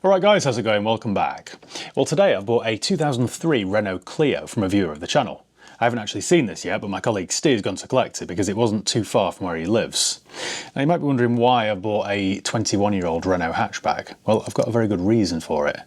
Alright guys, how's it going? Welcome back. Well, today I've bought a 2003 Renault Clio from a viewer of the channel. I haven't actually seen this yet, but my colleague Steve's gone to collect it because it wasn't too far from where he lives. Now you might be wondering why I bought a 21-year-old Renault hatchback. Well, I've got a very good reason for it.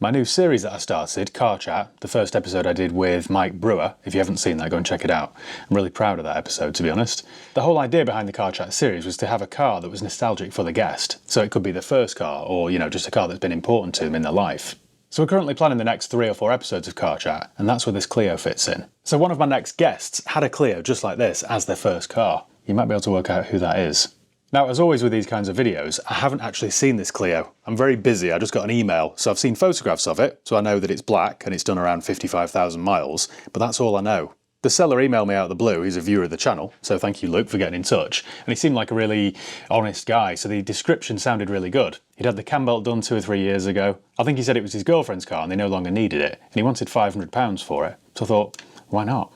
My new series that I started, Car Chat, the first episode I did with Mike Brewer. If you haven't seen that, go and check it out. I'm really proud of that episode, to be honest. The whole idea behind the Car Chat series was to have a car that was nostalgic for the guest. So it could be their first car, or, you know, just a car that's been important to them in their life. So we're currently planning the next 3 or 4 episodes of Car Chat, and that's where this Clio fits in. So one of my next guests had a Clio just like this as their first car. You might be able to work out who that is. Now, as always with these kinds of videos, I haven't actually seen this Clio. I'm very busy, I just got an email, so I've seen photographs of it, so I know that it's black and it's done around 55,000 miles, but that's all I know. The seller emailed me out of the blue, he's a viewer of the channel, so thank you Luke for getting in touch, and he seemed like a really honest guy, so the description sounded really good. He'd had the cam belt done 2 or 3 years ago. I think he said it was his girlfriend's car and they no longer needed it, and he wanted £500 for it, so I thought, why not?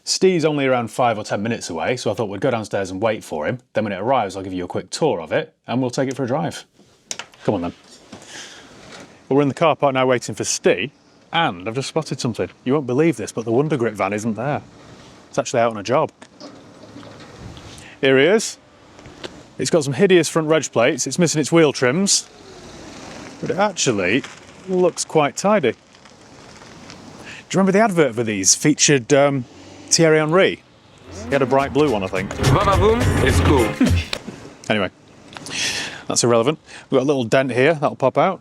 Steve's only around 5 or 10 minutes away, so I thought we'd go downstairs and wait for him. Then when it arrives, I'll give you a quick tour of it, and we'll take it for a drive. Come on then. Well, we're in the car park now waiting for Steve, and I've just spotted something. You won't believe this, but the Wonder Grit van isn't there. It's actually out on a job. Here he is. It's got some hideous front reg plates, it's missing its wheel trims, but it actually looks quite tidy. Do you remember the advert for these? Featured Thierry Henry. He had a bright blue one, I think. Vavaboom is cool. Anyway, that's irrelevant. We've got a little dent here, that'll pop out.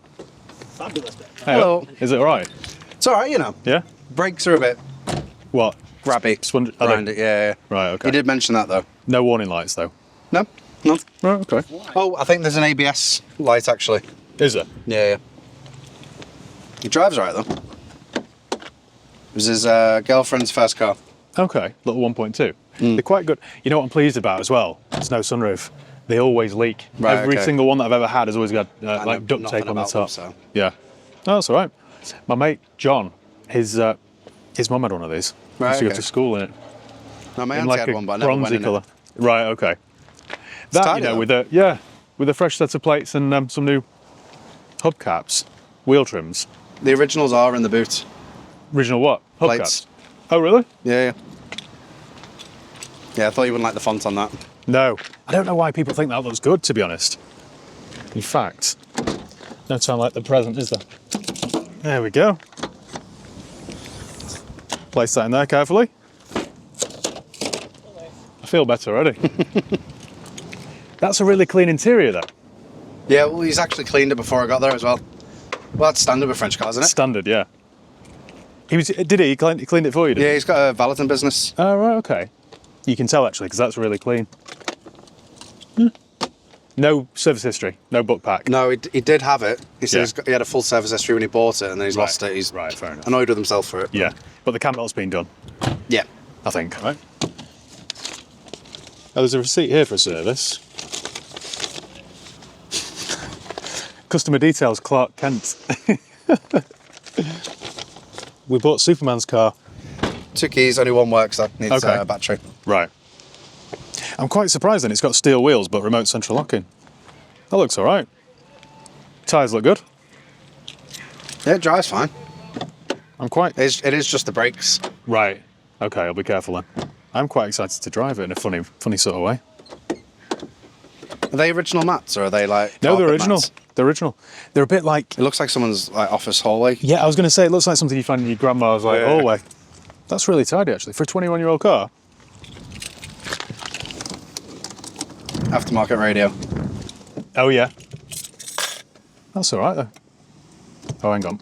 Fabulous. Hey, Hello. Is it alright? It's alright, you know. Yeah? Brakes are a bit What? grabby around it, yeah. Right, okay. You did mention that though. No warning lights though? No? No. Right, okay. Oh, I think there's an ABS light actually. Is there? Yeah. He drives alright though. It was his girlfriend's first car. Okay, little 1.2. They're quite good. You know what I'm pleased about as well? It's no sunroof. They always leak. Right, Every okay. single one that I've ever had has always got I like know duct nothing tape on the about top. them, so. Yeah. No, that's all right. My mate John, his mum had one of these. Right, Used to go okay. to school in it. No, my In auntie like had a one, but I never went bronzy in colour. it. Right, okay. That, tidy you know, though. with a fresh set of plates and some new hubcaps, wheel trims. The originals are in the boot. Original what? Plates. Hubcaps. Oh, really? Yeah. Yeah, I thought you wouldn't like the font on that. No. I don't know why people think that looks good, to be honest. In fact, no time like the present, is there? There we go. Place that in there carefully. I feel better already. That's a really clean interior, though. Yeah, well, he's actually cleaned it before I got there as well. Well, that's standard with French cars, isn't it? Standard, yeah. Did he? He cleaned it for you, did he? Yeah, he's got a valeting business. Oh, right, okay. You can tell, actually, because that's really clean. No service history, no book pack. No, he did have it. He said Yeah. he had a full service history when he bought it, and then he's Right. lost it. He's Right, fair enough. annoyed with himself for it. Yeah, but the cam belt's been done, Yeah. I think, right? Oh, there's a receipt here for a service. Customer details, Clark Kent. We bought Superman's car. 2 keys, only one works though. Needs Okay. a battery. Right. I'm quite surprised then, it's got steel wheels but remote central locking. That looks alright. Tyres look good. Yeah, it drives fine. It is just the brakes. Right. Okay, I'll be careful then. I'm quite excited to drive it in a funny sort of way. Are they original mats or are they like? No, they're carpet original. mats? They're original. They're a bit like... It looks like someone's like office hallway. Yeah, I was going to say, it looks like something you find in your grandma's like Yeah. hallway. That's really tidy actually. For a 21-year-old car. Aftermarket radio. Oh yeah. That's alright though. Oh, hang on.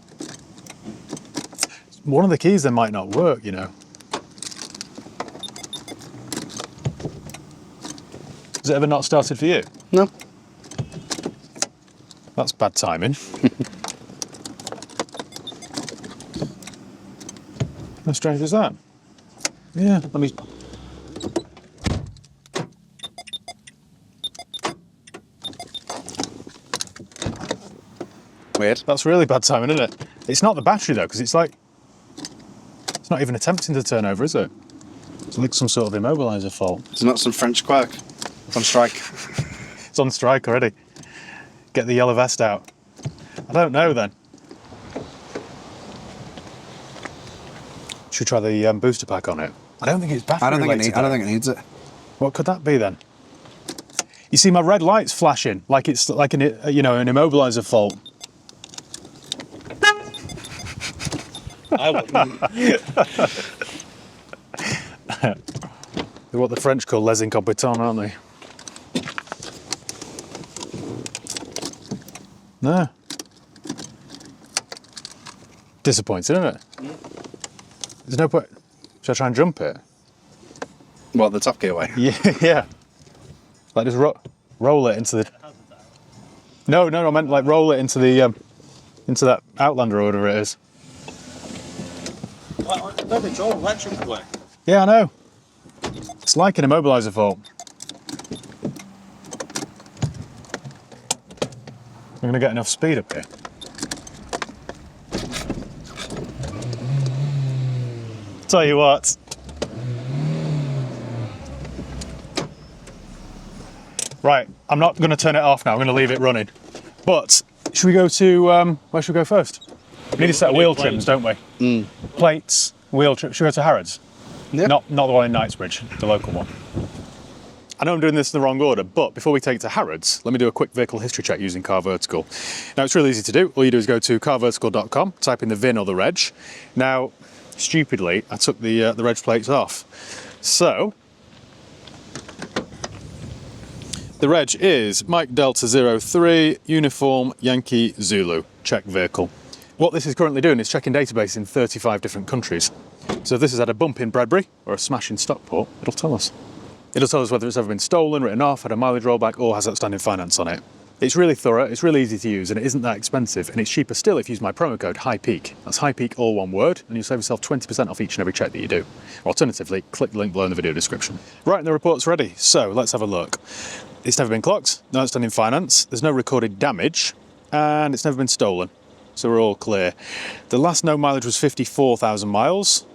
One of the keys then might not work, you know. Has it ever not started for you? No. That's bad timing. How strange is that? Yeah, let me... Weird. That's really bad timing, isn't it? It's not the battery though, because it's like... It's not even attempting to turn over, is it? It's like some sort of immobiliser fault. It's not some French quirk. On strike. It's on strike already. Get the yellow vest out. I don't know then. Should we try the booster pack on it? I don't think it's battery related. I don't think it needs it. What could that be then? You see, my red light's flashing like it's like an an immobiliser fault. They're what the French call les incompetents, aren't they? No. Disappointing, isn't it? There's no point. Should I try and jump it? What, the top gear way? Yeah. Like just roll it into the. No, I meant like roll it into the into that Outlander or whatever it is. It's all electrically. Yeah, I know. It's like an immobiliser fault. I'm going to get enough speed up here. Tell you what. Right, I'm not going to turn it off now. I'm going to leave it running. But should we go to where should we go first? We need a set of wheel trims, don't we? Plates, wheel trims. Should we go to Harrods? Yeah. Not the one in Knightsbridge, the local one. I know I'm doing this in the wrong order, but before we take it to Harrods, let me do a quick vehicle history check using Car Vertical. Now, it's really easy to do. All you do is go to carvertical.com, type in the VIN or the reg. Now, stupidly, I took the reg plates off. So, the reg is Mike Delta 03 Uniform Yankee Zulu, Czech vehicle. What this is currently doing is checking database in 35 different countries. So if this has had a bump in Bredbury or a smash in Stockport, it'll tell us. It'll tell us whether it's ever been stolen, written off, had a mileage rollback, or has outstanding finance on it. It's really thorough, it's really easy to use, and it isn't that expensive, and it's cheaper still if you use my promo code HIGHPEAK. That's HIGHPEAK, all one word, and you'll save yourself 20% off each and every check that you do. Alternatively, click the link below in the video description. Right, and the report's ready, so let's have a look. It's never been clocked, no outstanding finance, there's no recorded damage, and it's never been stolen. So we're all clear. The last known mileage was 54,000 miles.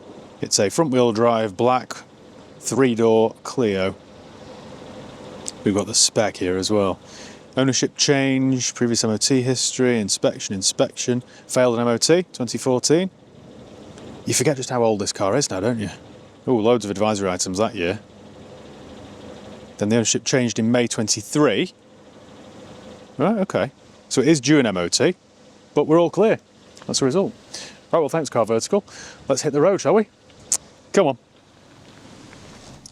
It's a front-wheel drive, black, 3-door Clio. We've got the spec here as well. Ownership change, previous MOT history, inspection, failed an MOT, 2014. You forget just how old this car is now, don't you? Oh, loads of advisory items that year. Then the ownership changed in May 23. Right, okay. So it is due an MOT. But we're all clear. That's the result. Right, well, thanks, Car Vertical. Let's hit the road, shall we? Come on.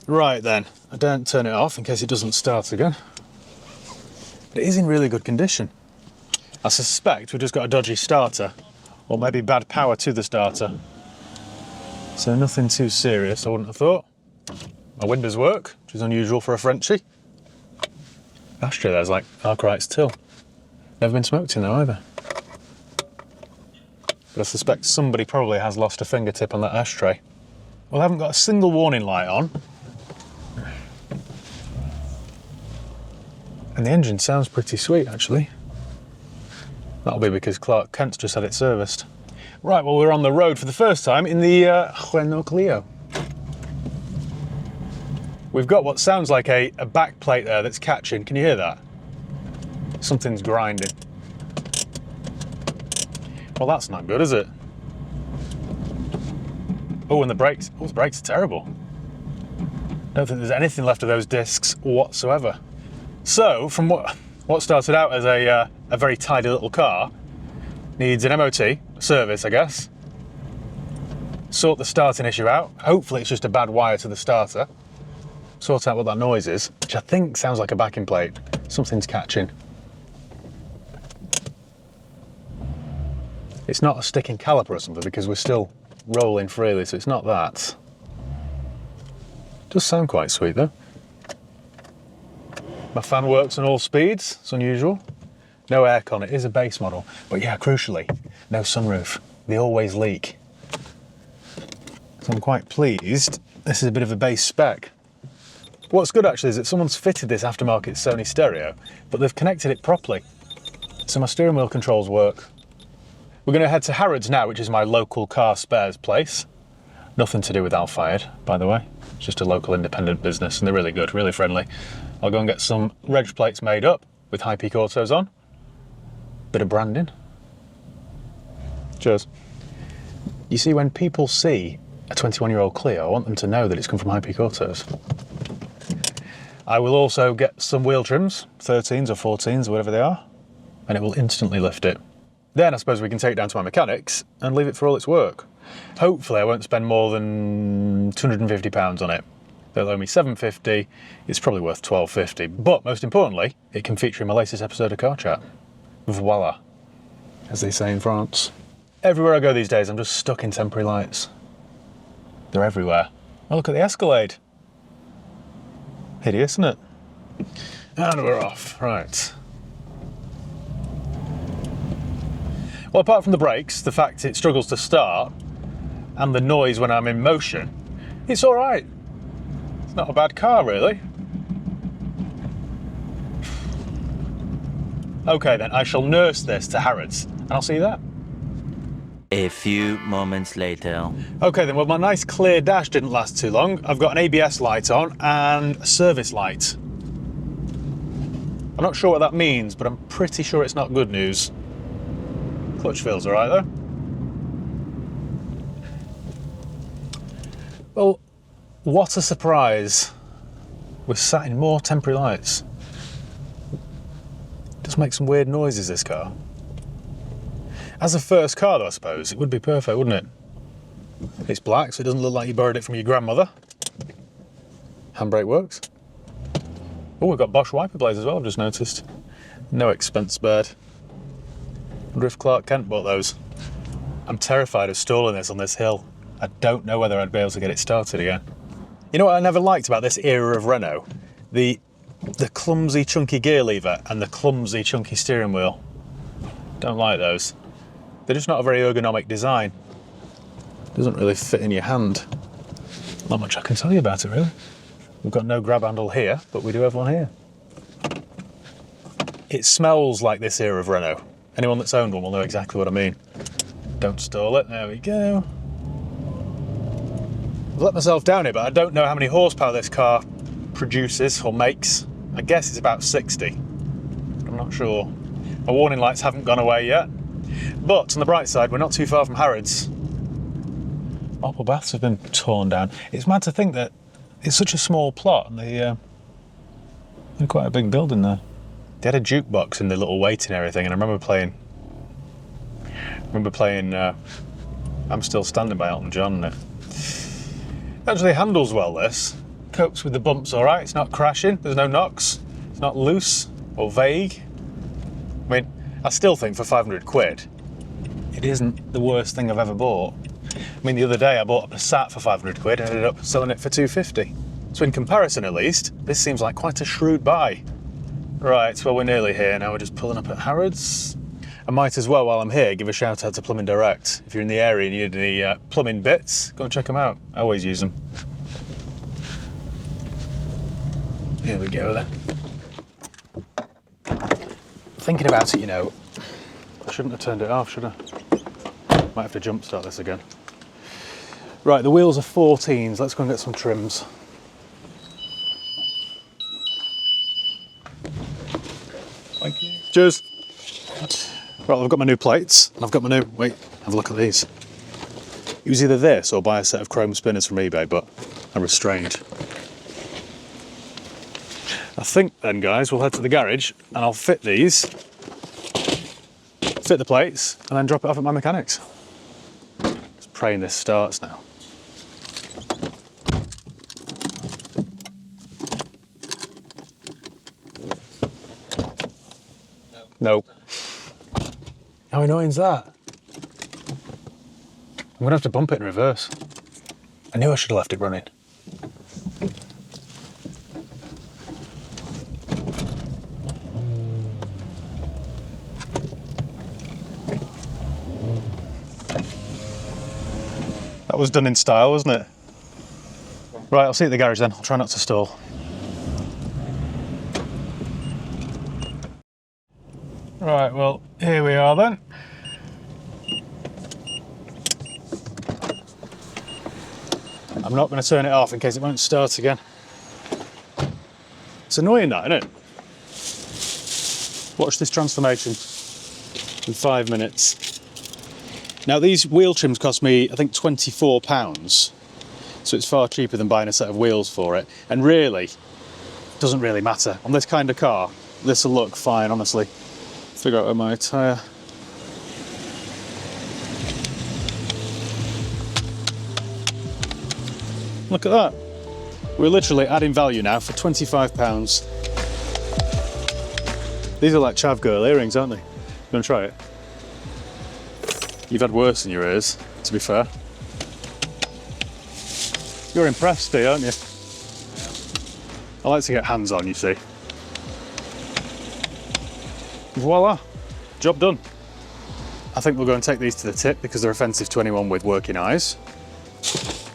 Right then, I don't turn it off in case it doesn't start again. But it is in really good condition. I suspect we've just got a dodgy starter, or maybe bad power to the starter. So nothing too serious, I wouldn't have thought. My windows work, which is unusual for a Frenchie. Ashtray there's like Arkwright's till. Never been smoked in though either. But I suspect somebody probably has lost a fingertip on that ashtray. Well, I haven't got a single warning light on. And the engine sounds pretty sweet, actually. That'll be because Clark Kent's just had it serviced. Right, well, we're on the road for the first time in the Renault Clio. We've got what sounds like a back plate there that's catching. Can you hear that? Something's grinding. Well, that's not good, is it? Oh, and the brakes. Oh, the brakes are terrible. Don't think there's anything left of those discs whatsoever. So, from what started out as a very tidy little car, needs an MOT, service, I guess. Sort the starting issue out. Hopefully it's just a bad wire to the starter. Sort out what that noise is, which I think sounds like a backing plate. Something's catching. It's not a sticking caliper or something because we're still rolling freely, so it's not that. Does sound quite sweet though. My fan works on all speeds, it's unusual. No aircon, it is a base model. But yeah, crucially, no sunroof. They always leak. So I'm quite pleased. This is a bit of a base spec. What's good actually is that someone's fitted this aftermarket Sony stereo, but they've connected it properly. So my steering wheel controls work. We're going to head to Harrods now, which is my local car spares place. Nothing to do with Al-Fayed, by the way. It's just a local independent business, and they're really good, really friendly. I'll go and get some reg plates made up with High Peak Autos on. Bit of branding. Cheers. You see, when people see a 21-year-old Clio, I want them to know that it's come from High Peak Autos. I will also get some wheel trims, 13s or 14s or whatever they are, and it will instantly lift it. Then I suppose we can take it down to my mechanics and leave it for all its work. Hopefully I won't spend more than £250 on it. They'll owe me £750, it's probably worth £12.50. But most importantly, it can feature in my latest episode of Car Chat. Voila, as they say in France. Everywhere I go these days, I'm just stuck in temporary lights. They're everywhere. Oh, look at the Escalade. Hideous, isn't it? And we're off, right. Well, apart from the brakes, the fact it struggles to start, and the noise when I'm in motion, it's all right. It's not a bad car, really. Okay then, I shall nurse this to Harrods, and I'll see you there. A few moments later. Okay then, well my nice clear dash didn't last too long. I've got an ABS light on and a service light. I'm not sure what that means, but I'm pretty sure it's not good news. Clutch feels alright though. Well, what a surprise. We're sat in more temporary lights. It does make some weird noises, this car. As a first car though, I suppose, it would be perfect, wouldn't it? It's black, so it doesn't look like you borrowed it from your grandmother. Handbrake works. Oh, we've got Bosch wiper blades as well, I've just noticed. No expense spared. Wonder if Clark Kent bought those. I'm terrified of stalling this on this hill. I don't know whether I'd be able to get it started again. You know what I never liked about this era of Renault? The clumsy, chunky gear lever and the clumsy, chunky steering wheel. Don't like those. They're just not a very ergonomic design. Doesn't really fit in your hand. Not much I can tell you about it, really. We've got no grab handle here, but we do have one here. It smells like this era of Renault. Anyone that's owned one will know exactly what I mean. Don't stall it, there we go. I've let myself down here, but I don't know how many horsepower this car produces or makes. I guess it's about 60. I'm not sure. My warning lights haven't gone away yet. But on the bright side, we're not too far from Harrods. Opal baths have been torn down. It's mad to think that it's such a small plot and they're quite a big building there. They had a jukebox in the little waiting area thing, and I remember playing I'm Still Standing by Elton John. And it actually handles well, this. Copes with the bumps all right, it's not crashing, there's no knocks, it's not loose or vague. I mean, I still think for 500 quid, it isn't the worst thing I've ever bought. I mean, the other day I bought a Passat for 500 quid and ended up selling it for 250. So in comparison, at least, this seems like quite a shrewd buy. Right, well, we're nearly here now. We're just pulling up at Harrods. I might as well, while I'm here, give a shout out to Plumbing Direct. If you're in the area and you need any plumbing bits, go and check them out. I always use them. Here we go then. Thinking about it, you know, I shouldn't have turned it off, should I? Might have to jump start this again. Right, the wheels are 14s. Let's go and get some trims. Thank you. Cheers. Right, I've got my new plates, and I've got my new... Wait, have a look at these. It was either this or buy a set of chrome spinners from eBay, but I restrained. I think then, guys, we'll head to the garage, and I'll fit these, fit the plates, and then drop it off at my mechanics. Just praying this starts now. No. How annoying is that? I'm gonna have to bump it in reverse. I knew I should have left it running. That was done in style, wasn't it? Right, I'll see you at the garage then. I'll try not to stall. Right, well, here we are then. I'm not going to turn it off in case it won't start again. It's annoying that, isn't it? Watch this transformation in 5 minutes. Now these wheel trims cost me, I think, £24, so it's far cheaper than buying a set of wheels for it, and really, doesn't really matter. On this kind of car, this will look fine, honestly. Figure out where my tyre... Look at that. We're literally adding value now for £25. These are like chav girl earrings, aren't they? You want to try it? You've had worse in your ears, to be fair. You're impressed, Steve, aren't you? I like to get hands on, you see. Voila, job done. I think we'll go and take these to the tip because they're offensive to anyone with working eyes.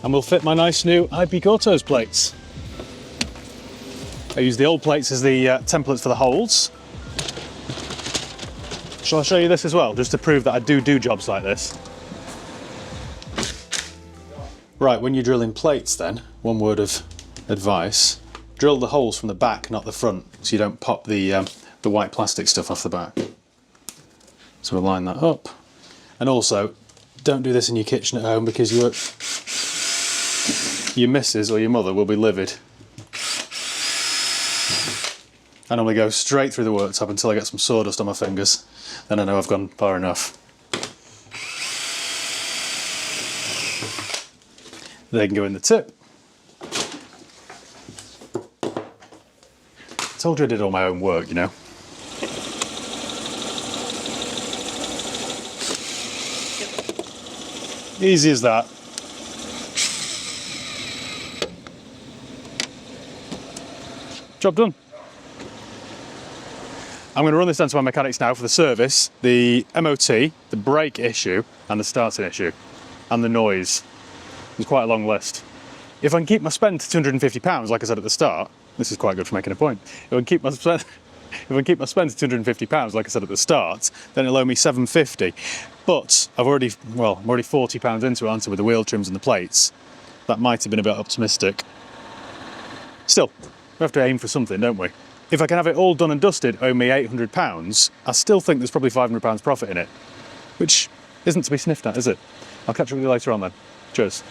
And we'll fit my nice new IP Autos plates. I use the old plates as the templates for the holes. Shall I show you this as well, just to prove that I do jobs like this? Right, when you're drilling plates then, one word of advice. Drill the holes from the back, not the front, so you don't pop the white plastic stuff off the back. So we'll line that up. And also, don't do this in your kitchen at home because your missus or your mother will be livid. I normally go straight through the worktop until I get some sawdust on my fingers. Then I know I've gone far enough. They can go in the tip. I told you I did all my own work, you know. Easy as that. Job done. I'm going to run this down to my mechanics now for the service, the MOT, the brake issue, and the starting issue, and the noise. It's quite a long list. If I can keep my spend to £250, like I said at the start, this is quite good for making a point. If I can keep my spend to £250, like I said at the start, then it'll owe me £750. But I'm already £40 into it, aren't I, with the wheel trims and the plates. That might have been a bit optimistic. Still, we have to aim for something, don't we? If I can have it all done and dusted, owe me £800, I still think there's probably £500 profit in it, which isn't to be sniffed at, is it? I'll catch up with you later on then. Cheers.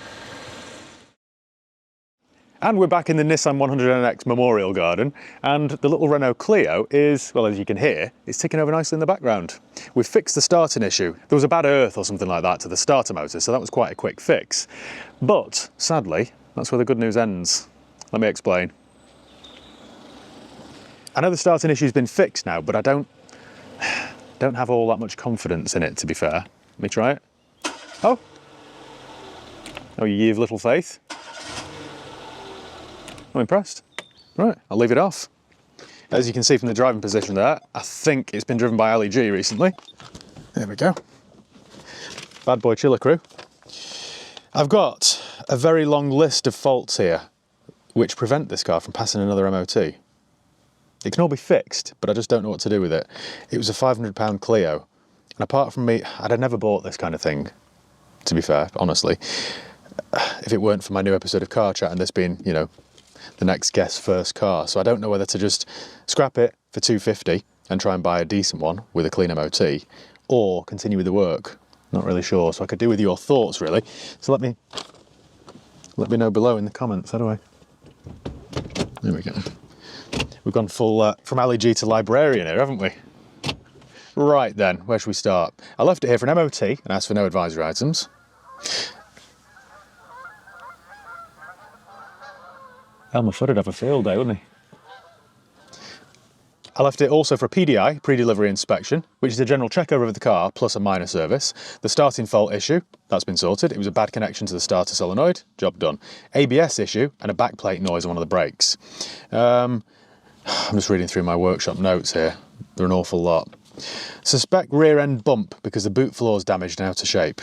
And we're back in the Nissan 100NX Memorial Garden, and the little Renault Clio is, well, as you can hear, it's ticking over nicely in the background. We've fixed the starting issue. There was a bad earth or something like that to the starter motor, so that was quite a quick fix. But, sadly, that's where the good news ends. Let me explain. I know the starting issue's been fixed now, but I don't have all that much confidence in it, to be fair. Let me try it. Oh, you have little faith. I'm impressed. Right, I'll leave it off. As you can see from the driving position there, I think it's been driven by LEG recently. There we go. Bad boy chiller crew. I've got a very long list of faults here which prevent this car from passing another MOT. It can all be fixed, but I just don't know what to do with it. It was a £500 Clio. And apart from me, I'd have never bought this kind of thing, to be fair, honestly. If it weren't for my new episode of Car Chat and this being, you know, the next guest's first car. So I don't know whether to just scrap it for £250 and try and buy a decent one with a clean MOT, or continue with the work. Not really sure. So I could do with your thoughts, really. So let me know below in the comments. How do I? There we go. We've gone full from LEG to librarian here, haven't we? Right then, where should we start? I left it here for an MOT and asked for no advisory items. Elmer Fudd would have a field day, wouldn't he? I left it also for a PDI, pre-delivery inspection, which is a general check over of the car plus a minor service. The starting fault issue, that's been sorted. It was a bad connection to the starter solenoid, job done. ABS issue and a backplate noise on one of the brakes. I'm just reading through my workshop notes here. They're an awful lot. Suspect rear end bump because the boot floor is damaged and out of shape.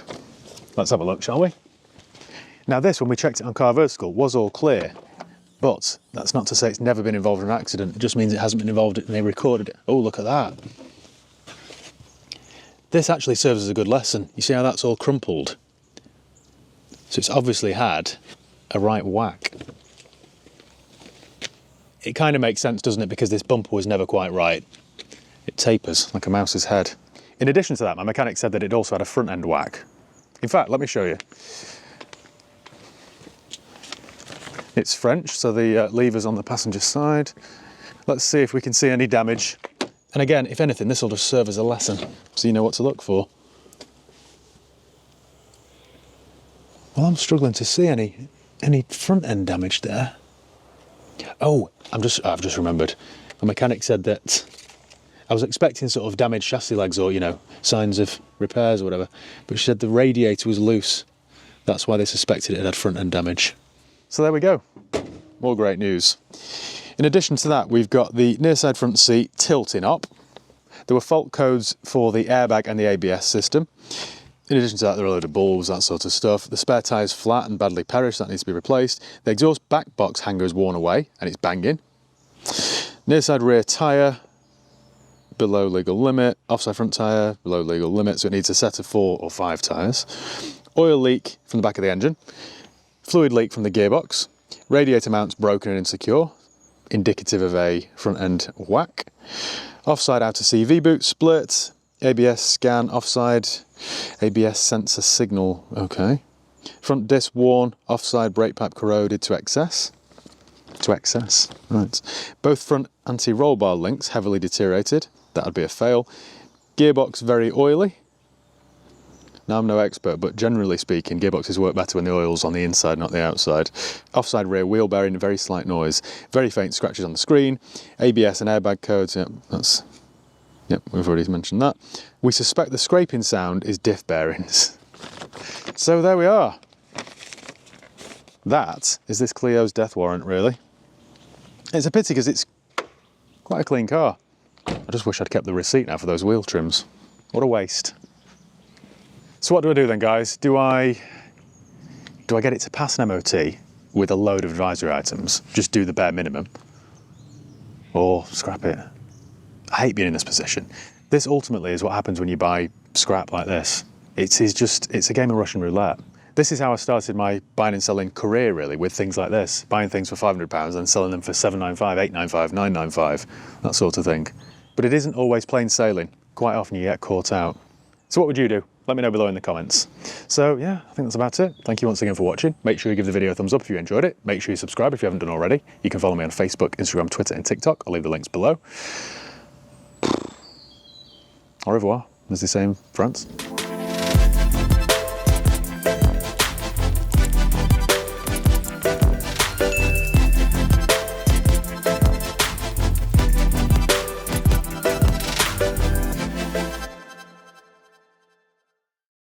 Let's have a look, shall we? Now this, when we checked it on Car Vertical, was all clear. But that's not to say it's never been involved in an accident. It just means it hasn't been involved and they recorded it. Oh, look at that. This actually serves as a good lesson. You see how that's all crumpled? So it's obviously had a right whack. It kind of makes sense, doesn't it? Because this bumper was never quite right. It tapers like a mouse's head. In addition to that, my mechanic said that it also had a front end whack. In fact, let me show you. It's French, so the lever's on the passenger side. Let's see if we can see any damage. And again, if anything, this will just serve as a lesson, so you know what to look for. Well, I'm struggling to see any front end damage there. Oh, I've just remembered. The mechanic said that I was expecting sort of damaged chassis legs or, you know, signs of repairs or whatever, but she said the radiator was loose. That's why they suspected it had front end damage. So there we go. More great news. In addition to that, we've got the near side front seat tilting up. There were fault codes for the airbag and the ABS system. In addition to that, there are a load of bulbs, that sort of stuff. The spare tyre's flat and badly perished, that needs to be replaced. The exhaust back box hanger is worn away and it's banging. Near side rear tyre, below legal limit. Offside front tyre, below legal limit, so it needs a set of 4 or 5 tyres. Oil leak from the back of the engine. Fluid leak from the gearbox. Radiator mount's broken and insecure, indicative of a front end whack. Offside outer CV boot split. ABS scan offside. ABS sensor signal, okay. Front disc worn, offside brake pipe corroded to excess. Right. Both front anti-roll bar links heavily deteriorated. That would be a fail. Gearbox very oily. Now, I'm no expert, but generally speaking, gearboxes work better when the oil's on the inside, not the outside. Offside rear wheel bearing, very slight noise. Very faint scratches on the screen. ABS and airbag codes, yep, we've already mentioned that. We suspect the scraping sound is diff bearings. So there we are. That is this Clio's death warrant, really. It's a pity because it's quite a clean car. I just wish I'd kept the receipt now for those wheel trims. What a waste. So what do I do then, guys? Do I get it to pass an MOT with a load of advisory items? Just do the bare minimum? Or scrap it? I hate being in this position. This ultimately is what happens when you buy scrap like this. It's a game of Russian roulette. This is how I started my buying and selling career, really, with things like this. Buying things for £500 and selling them for £795, £895, £995, that sort of thing. But it isn't always plain sailing. Quite often you get caught out. So what would you do? Let me know below in the comments. So yeah, I think that's about it. Thank you once again for watching. Make sure you give the video a thumbs up if you enjoyed it. Make sure you subscribe if you haven't done already. You can follow me on Facebook, Instagram, Twitter and TikTok. I'll leave the links below. Au revoir, as they say in France.